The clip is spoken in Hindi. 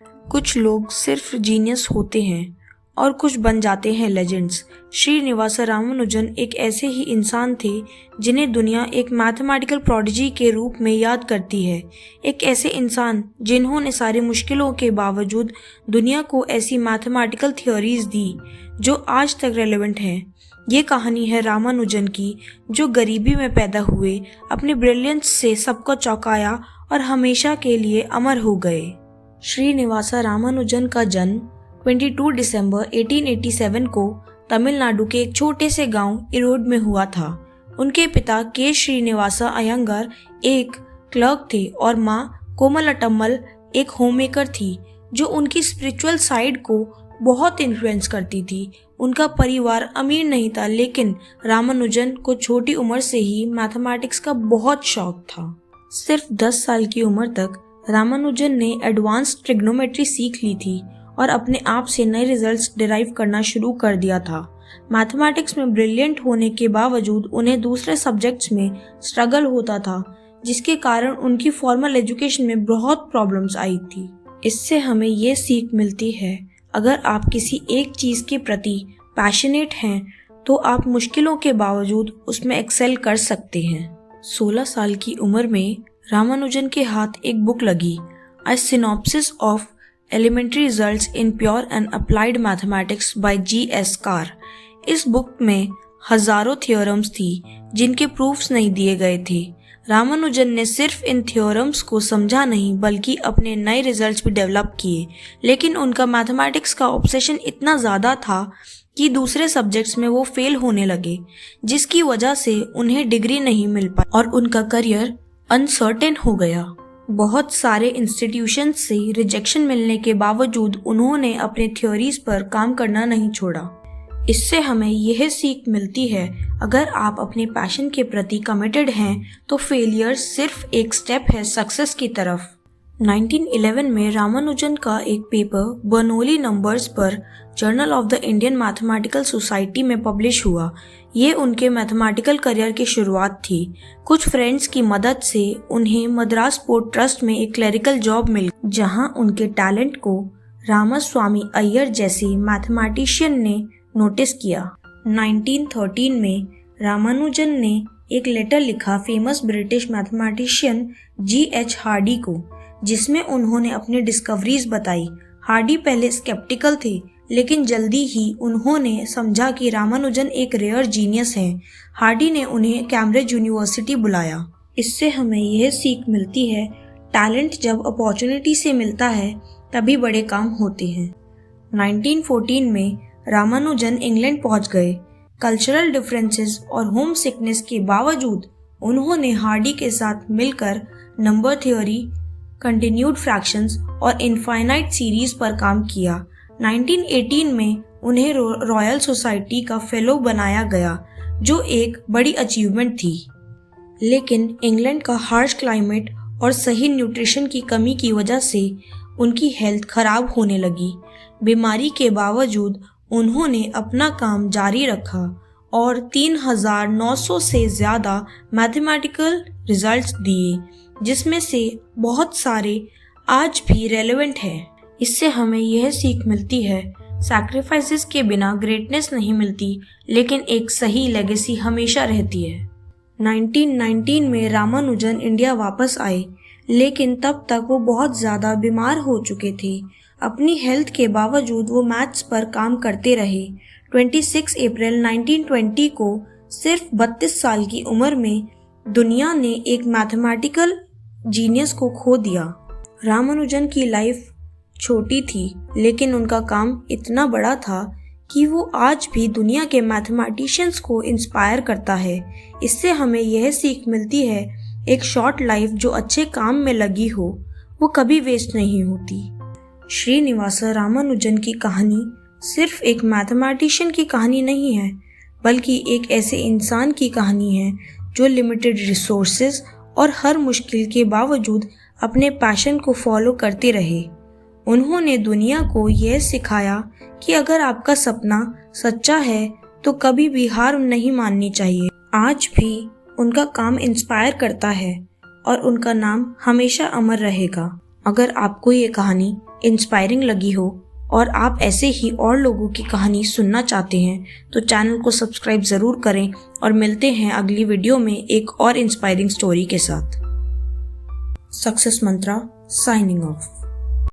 कुछ लोग सिर्फ जीनियस होते हैं और कुछ बन जाते हैं लेजेंड्स। श्रीनिवास रामानुजन एक ऐसे ही इंसान थे जिन्हें दुनिया एक मैथमेटिकल प्रोडिजी के रूप में याद करती है। एक ऐसे इंसान जिन्होंने सारी मुश्किलों के बावजूद दुनिया को ऐसी मैथमेटिकल थ्योरीज दी जो आज तक रेलेवेंट हैं। ये कहानी है रामानुजन की, जो गरीबी में पैदा हुए, अपने ब्रिलियंस से सबको चौंकाया और हमेशा के लिए अमर हो गए। श्रीनिवास रामानुजन का जन्म 22 दिसंबर 1887 को तमिलनाडु के एक छोटे से गांव इरोड में हुआ था। उनके पिता के श्रीनिवास अयंगार एक क्लर्क थे और मां कोमलटम्मल एक होममेकर थी जो उनकी स्पिरिचुअल साइड को बहुत इन्फ्लुएंस करती थी। उनका परिवार अमीर नहीं था, लेकिन रामानुजन को छोटी उम्र से ही मैथमेटिक्स का बहुत शौक था। सिर्फ 10 साल की उम्र तक रामानुजन ने एडवांस ट्रिग्नोमेट्री सीख ली थी और अपने आप से नए रिजल्ट्स डिराइव करना शुरू कर दिया था। मैथमेटिक्स में ब्रिलियंट होने के बावजूद उन्हें दूसरे सब्जेक्ट्स में स्ट्रगल होता था, जिसके कारण उनकी फॉर्मल एजुकेशन में बहुत प्रॉब्लम्स आई थी। इससे हमें ये सीख मिलती है, अगर आप किसी एक चीज़ के प्रति पैशनेट हैं तो आप मुश्किलों के बावजूद उसमें एक्सेल कर सकते हैं। 16 साल की उम्र में रामानुजन के हाथ एक बुक लगी, a synopsis of elementary results in pure and applied mathematics by G.S. Carr. इस बुक में हजारों थ्योरम्स थी जिनके प्रूफ्स नहीं दिए गए थे। रामानुजन ने सिर्फ इन थ्योरम्स को समझा नहीं बल्कि अपने नए रिजल्ट्स भी डेवलप किए, लेकिन उनका मैथमेटिक्स का ऑब्सेशन इतना ज़्यादा था कि दूसरे सब्जेक्ट्स में वो फेल होने लगे, जिसकी वजह से उन्हें डिग्री नहीं मिल पाई और उनका करियर अनसर्टेन हो गया। बहुत सारे इंस्टीट्यूशंस से रिजेक्शन मिलने के बावजूद उन्होंने अपने थ्योरीज पर काम करना नहीं छोड़ा। इससे हमें यह सीख मिलती है, अगर आप अपने पैशन के प्रति कमिटेड हैं तो फेलियर सिर्फ एक स्टेप है सक्सेस की तरफ। 1911 में रामानुजन का एक पेपर बर्नौली नंबर्स पर journal of the Indian mathematical society में पब्लिश हुआ। ये उनके मैथमेटिकल करियर की शुरुआत थी। कुछ फ्रेंड्स की मदद से उन्हें मद्रास पोर्ट ट्रस्ट में एक क्लरिकल जॉब मिल, जहां उनके टैलेंट को रामास्वामी अय्यर जैसे मैथमेटिशियन ने नोटिस किया। 1913 में रामानुजन ने एक लेटर लिखा famous British mathematician G.H. Hardy को, जिसमें उन्होंने अपनी डिस्कवरीज बताई। हार्डी पहले स्केप्टिकल थे, लेकिन जल्दी ही उन्होंने समझा कि रामानुजन एक रेयर जीनियस हैं। हार्डी ने उन्हें कैम्ब्रिज यूनिवर्सिटी बुलाया। इससे हमें यह सीख मिलती है, टैलेंट जब अपॉर्चुनिटी से मिलता है तभी बड़े काम होते हैं। 1914 में रामानुजन इंग्लैंड पहुंच गए। कल्चरल डिफरेंसेस और होम सिकनेस के बावजूद उन्होंने हार्डी के साथ मिलकर नंबर थ्योरी, कंटिन्यूड फ्रैक्शंस और इनफाइनाइट सीरीज पर काम किया। 1918 में उन्हें रॉयल सोसाइटी का फेलो बनाया गया, जो एक बड़ी अचीवमेंट थी। लेकिन इंग्लैंड का हार्श क्लाइमेट और सही न्यूट्रिशन की कमी की वजह से उनकी हेल्थ खराब होने लगी। बीमारी के बावजूद उन्होंने अपना काम जारी रखा और 3900 से ज़्यादा मैथमेटिकल रिजल्ट्स दिए, जिसमें से बहुत सारे आज भी रेलेवेंट हैं। इससे हमें यह सीख मिलती है, सैक्रिफाइसेस के बिना ग्रेटनेस नहीं मिलती, लेकिन एक सही लेगेसी हमेशा रहती है। 1919 में रामानुजन इंडिया वापस आए, लेकिन तब तक वो बहुत ज़्यादा बीमार हो चुके थे। अपनी हेल्थ के बावजूद वो मैथ्स पर काम करते रहे। 26 अप्रैल 1920 को सिर्फ 32 साल की उम्र में दुनिया ने एक मैथमेटिकल जीनियस को खो दिया। रामानुजन की लाइफ छोटी थी, लेकिन उनका काम इतना बड़ा था कि वो आज भी दुनिया के मैथमेटिशियंस को इंस्पायर करता है। इससे हमें यह सीख मिलती है, एक शॉर्ट लाइफ जो अच्छे काम में लगी हो वो कभी वेस्ट नहीं होती। श्रीनिवास रामानुजन की कहानी सिर्फ एक मैथमेटिशियन की कहानी नहीं है, बल्कि एक ऐसे इंसान की कहानी है जो लिमिटेड रिसोर्सेज और हर मुश्किल के बावजूद अपने पैशन को फॉलो करते रहे। उन्होंने दुनिया को यह सिखाया कि अगर आपका सपना सच्चा है तो कभी भी हार नहीं माननी चाहिए। आज भी उनका काम इंस्पायर करता है और उनका नाम हमेशा अमर रहेगा। अगर आपको ये कहानी इंस्पायरिंग लगी हो और आप ऐसे ही और लोगों की कहानी सुनना चाहते हैं तो चैनल को सब्सक्राइब ज़रूर करें और मिलते हैं अगली वीडियो में एक और इंस्पायरिंग स्टोरी के साथ। सक्सेस मंत्रा साइनिंग ऑफ।